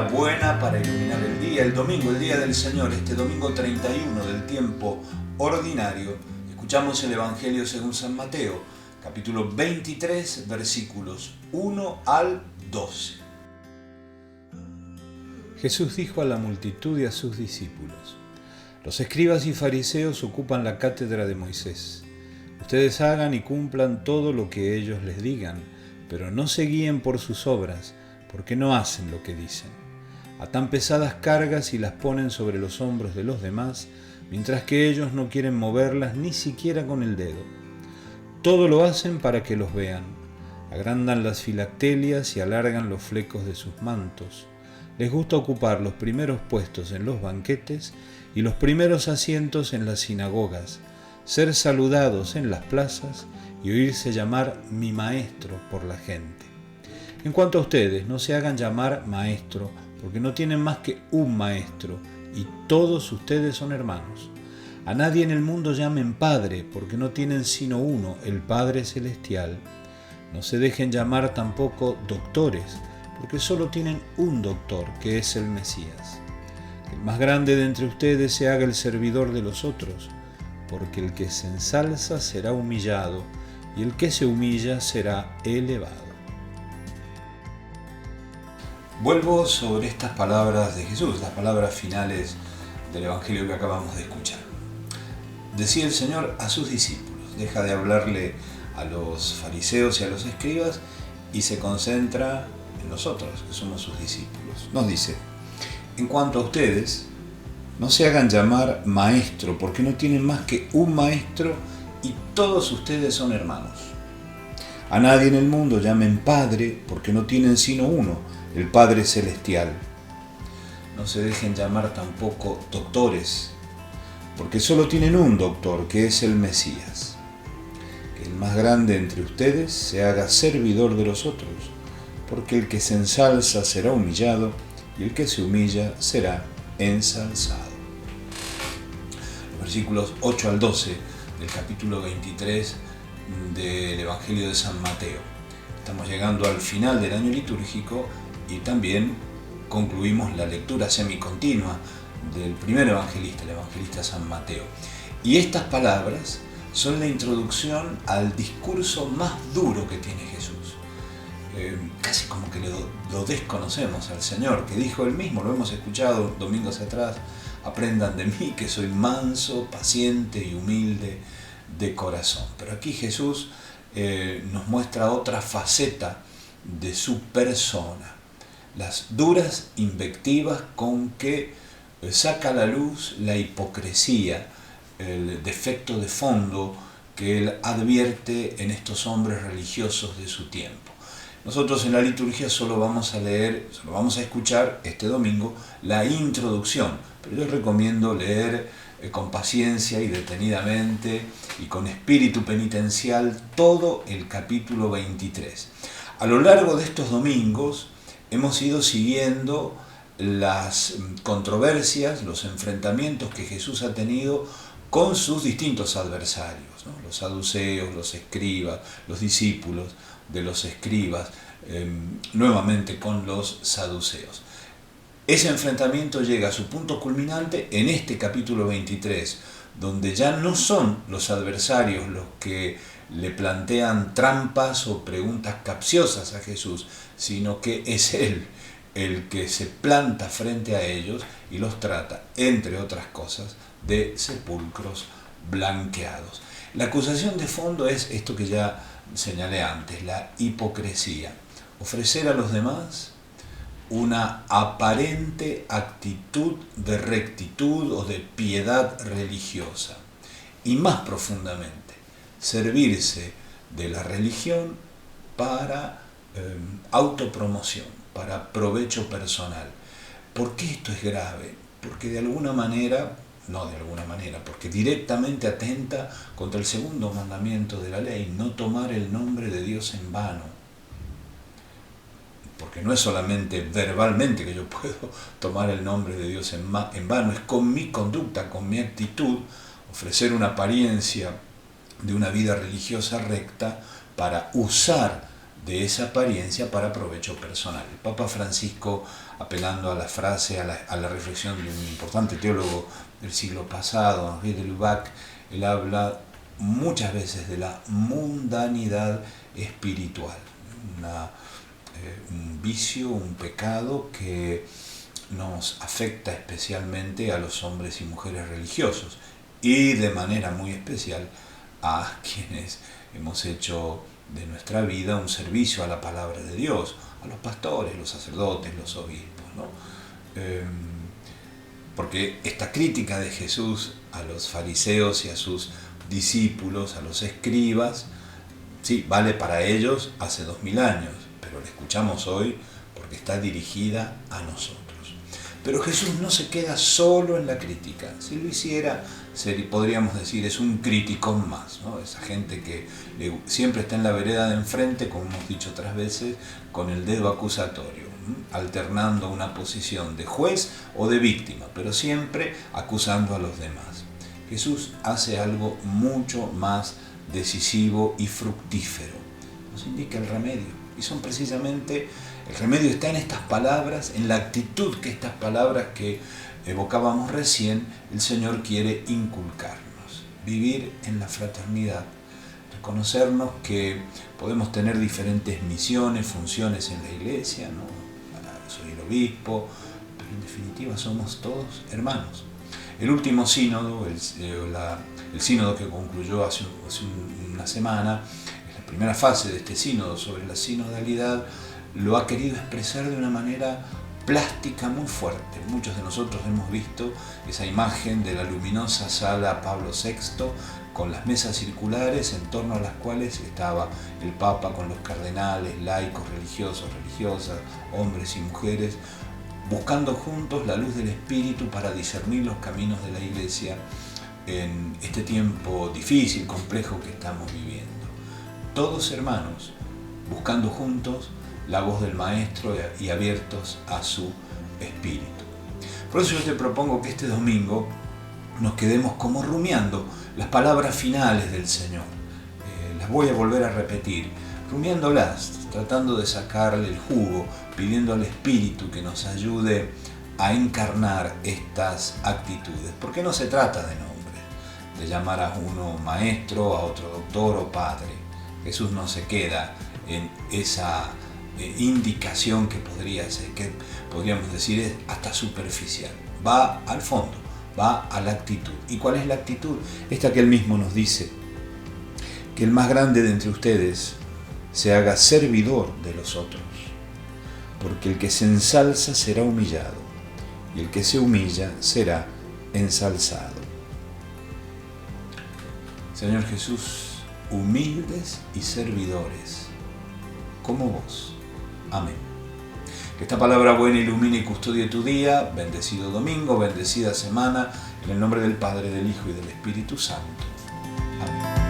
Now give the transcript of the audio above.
buena para iluminar el día, el domingo, el día del Señor, este domingo 31 del tiempo ordinario. Escuchamos el Evangelio según San Mateo, capítulo 23, versículos 1 al 12. Jesús dijo a la multitud y a sus discípulos: los escribas y fariseos ocupan la cátedra de Moisés. Ustedes hagan y cumplan todo lo que ellos les digan, pero no se guíen por sus obras, porque no hacen lo que dicen. Atan pesadas cargas y las ponen sobre los hombros de los demás, mientras que ellos no quieren moverlas ni siquiera con el dedo. Todo lo hacen para que los vean. Agrandan las filactelias y alargan los flecos de sus mantos. Les gusta ocupar los primeros puestos en los banquetes y los primeros asientos en las sinagogas, ser saludados en las plazas y oírse llamar mi maestro por la gente. En cuanto a ustedes, no se hagan llamar maestro, porque no tienen más que un maestro, y todos ustedes son hermanos. A nadie en el mundo llamen Padre, porque no tienen sino uno, el Padre Celestial. No se dejen llamar tampoco doctores, porque solo tienen un doctor, que es el Mesías. Que el más grande de entre ustedes se haga el servidor de los otros, porque el que se ensalza será humillado, y el que se humilla será elevado. Vuelvo sobre estas palabras de Jesús, las palabras finales del Evangelio que acabamos de escuchar. Decía el Señor a sus discípulos, deja de hablarle a los fariseos y a los escribas y se concentra en nosotros, que somos sus discípulos. Nos dice: en cuanto a ustedes, no se hagan llamar maestro, porque no tienen más que un maestro y todos ustedes son hermanos. A nadie en el mundo llamen Padre, porque no tienen sino uno, el Padre Celestial. No se dejen llamar tampoco doctores, porque solo tienen un doctor, que es el Mesías. Que el más grande entre ustedes se haga servidor de los otros, porque el que se ensalza será humillado, y el que se humilla será ensalzado. Los versículos 8 al 12 del capítulo 23 del Evangelio de San Mateo. Estamos llegando al final del año litúrgico y también concluimos la lectura semicontinua del primer evangelista, el evangelista San Mateo. Y estas palabras son la introducción al discurso más duro que tiene Jesús. Casi como que lo desconocemos al Señor, que dijo él mismo, lo hemos escuchado domingos atrás: aprendan de mí, que soy manso, paciente y humilde de corazón. Pero aquí Jesús nos muestra otra faceta de su persona, las duras invectivas con que saca a la luz la hipocresía, el defecto de fondo que él advierte en estos hombres religiosos de su tiempo. Nosotros en la liturgia solo vamos a escuchar este domingo la introducción, pero yo recomiendo leer con paciencia y detenidamente y con espíritu penitencial todo el capítulo 23. A lo largo de estos domingos hemos ido siguiendo las controversias, los enfrentamientos que Jesús ha tenido con sus distintos adversarios, ¿no? Los saduceos, los escribas, los discípulos de los escribas, nuevamente con los saduceos. Ese enfrentamiento llega a su punto culminante en este capítulo 23, donde ya no son los adversarios los que le plantean trampas o preguntas capciosas a Jesús, sino que es Él el que se planta frente a ellos y los trata, entre otras cosas, de sepulcros blanqueados. La acusación de fondo es esto que ya señalé antes, la hipocresía. Ofrecer a los demás una aparente actitud de rectitud o de piedad religiosa, y más profundamente, servirse de la religión para autopromoción, para provecho personal. ¿Por qué esto es grave? Porque porque directamente atenta contra el segundo mandamiento de la ley: no tomar el nombre de Dios en vano. Porque no es solamente verbalmente que yo puedo tomar el nombre de Dios en vano, es con mi conducta, con mi actitud, ofrecer una apariencia de una vida religiosa recta para usar de esa apariencia para provecho personal. El Papa Francisco, apelando a la frase, a la reflexión de un importante teólogo del siglo pasado, Henri de Lubac, él habla muchas veces de la mundanidad espiritual, un vicio, un pecado que nos afecta especialmente a los hombres y mujeres religiosos y de manera muy especial a quienes hemos hecho de nuestra vida un servicio a la palabra de Dios, a los pastores, los sacerdotes, los obispos, ¿no? Porque esta crítica de Jesús a los fariseos y a sus discípulos, a los escribas, sí, vale para ellos hace 2000 años, pero la escuchamos hoy porque está dirigida a nosotros. Pero Jesús no se queda solo en la crítica. Si lo hiciera, podríamos decir, es un criticón más, ¿no? Esa gente que siempre está en la vereda de enfrente, como hemos dicho otras veces, con el dedo acusatorio, alternando una posición de juez o de víctima, pero siempre acusando a los demás. Jesús hace algo mucho más decisivo y fructífero. Nos indica el remedio. Y son precisamente, el remedio está en estas palabras, en la actitud que estas palabras que evocábamos recién, el Señor quiere inculcarnos. Vivir en la fraternidad, reconocernos que podemos tener diferentes misiones, funciones en la iglesia, ¿no? Soy el obispo, pero en definitiva somos todos hermanos. El último sínodo, el sínodo que concluyó hace una semana, es la primera fase de este sínodo sobre la sinodalidad, lo ha querido expresar de una manera plástica muy fuerte. Muchos de nosotros hemos visto esa imagen de la luminosa sala Pablo VI con las mesas circulares en torno a las cuales estaba el Papa con los cardenales, laicos, religiosos, religiosas, hombres y mujeres, buscando juntos la luz del Espíritu para discernir los caminos de la Iglesia en este tiempo difícil, complejo que estamos viviendo. Todos hermanos, buscando juntos la voz del Maestro y abiertos a su Espíritu. Por eso yo te propongo que este domingo nos quedemos como rumiando las palabras finales del Señor. Las voy a volver a repetir, rumiándolas, tratando de sacarle el jugo, pidiendo al Espíritu que nos ayude a encarnar estas actitudes. Porque no se trata de nombres, de llamar a uno maestro, a otro doctor o padre. Jesús no se queda en esa indicación que podría ser, que podríamos decir es hasta superficial. Va al fondo, va a la actitud. ¿Y cuál es la actitud? Esta que él mismo nos dice, que el más grande de entre ustedes se haga servidor de los otros, porque el que se ensalza será humillado, y el que se humilla será ensalzado. Señor Jesús, humildes y servidores, como vos. Amén. Que esta palabra buena ilumine y custodie tu día. Bendecido domingo, bendecida semana, en el nombre del Padre, del Hijo y del Espíritu Santo. Amén.